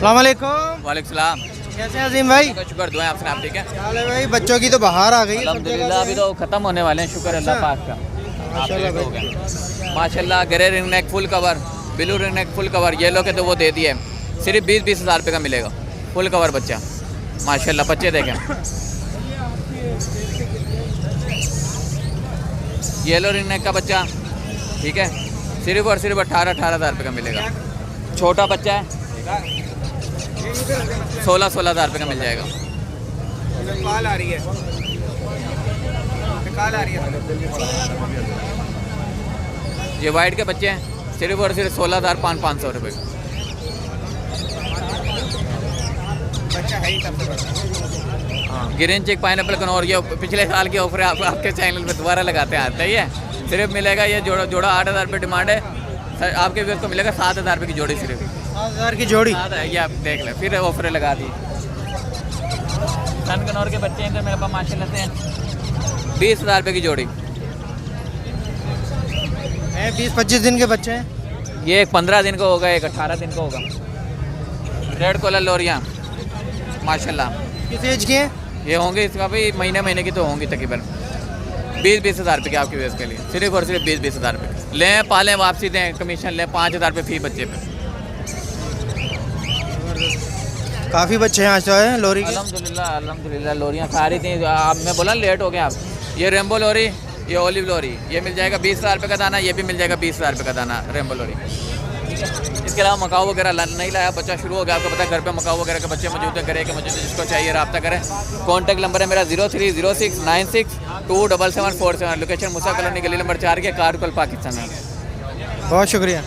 अस्सलाम वालेकुम। वालेकुम सलाम। कैसे हैं अजीम भाई? शुक्र दुआएं आपसे, आप ठीक है? क्या हाल है भाई? बच्चों की तो बाहर आ गई है सब जगह अल्हम्दुलिल्लाह, अभी से। तो खत्म होने वाले हैं, शुक्र अल्लाह अच्छा। पाक का। माशाल्लाह हो भाई। गया माशाल्लाह। Grey ring neck full cover, blue ring neck full cover, ये लो के तो वो दे दिए, सिर्फ 20-20 हज़ार रुपये का मिलेगा फुल कवर बच्चा। माशाल्लाह बच्चे देखें, येलो रिंग नेक का बच्चा, ठीक है, सिर्फ और सिर्फ 18-18 हज़ार रुपये का मिलेगा। छोटा बच्चा है, 16-16 हज़ार रुपये का मिल जाएगा। कॉल आ रही है, कॉल आ रही है। ये वाइट के बच्चे हैं, सिर्फ और सिर्फ 16,500 रुपये। बच्चा है ही सबसे बड़ा। हाँ, ग्रीन चिक पाइनएप्पल कनौर, ये पिछले साल की ऑफर आपके चैनल पे दोबारा लगाते हैं, सही है। सिर्फ मिलेगा ये जोड़ा 8,000 रुपये डिमांड है, आपके व्यवस्था को मिलेगा 7,000 रुपये की जोड़ी, सिर्फ 7,000 की जोड़ी। ये आप देख लें, फिर ऑफर लगा दी। सन कनौर के बच्चे हैं मेरे पास माशाल्लाह से 20,000 रुपये की जोड़ी। 20-25 दिन के बच्चे हैं। ये एक 15 दिन का होगा, एक 18 दिन का होगा। रेड कलर लोरियाँ माशाल्लाह, किस एज के हैं? ये होंगे इसका भी महीने की तो होंगी तकरीबन 20-20 हज़ार रुपये की आपकी व्यवस्था के लिए, सिर्फ और सिर्फ 20-20 हज़ार रुपये लें, पालें, वापसी दें, कमीशन लें, 5,000 रुपये फी बच्चे पे। काफ़ी बच्चे हैं आज तो है लोरी के। अल्हम्दुलिल्लाह लोरियाँ सारी थी। आप मैं बोला लेट हो गया आप। ये रेम्बो लोरी, ये ओलिव लोरी, ये मिल जाएगा 20,000 रुपये का दाना, ये भी मिल जाएगा 20,000 रुपये का दाना रेम्बो लोरी। इसके अलावा मकाऊ वगैरह नहीं लाया, बच्चा शुरू हो गया, आपको पता है घर पे मकाऊ वगैरह के बच्चे मौजूद है, करे के मौजूद है, जिसको चाहिए रब्ता करें। कॉन्टैक्ट नंबर है मेरा 030696274747। लोकेशन मूसा कॉलोनी गली नंबर 4 के कारकुल पाकिस्तान में। बहुत शुक्रिया।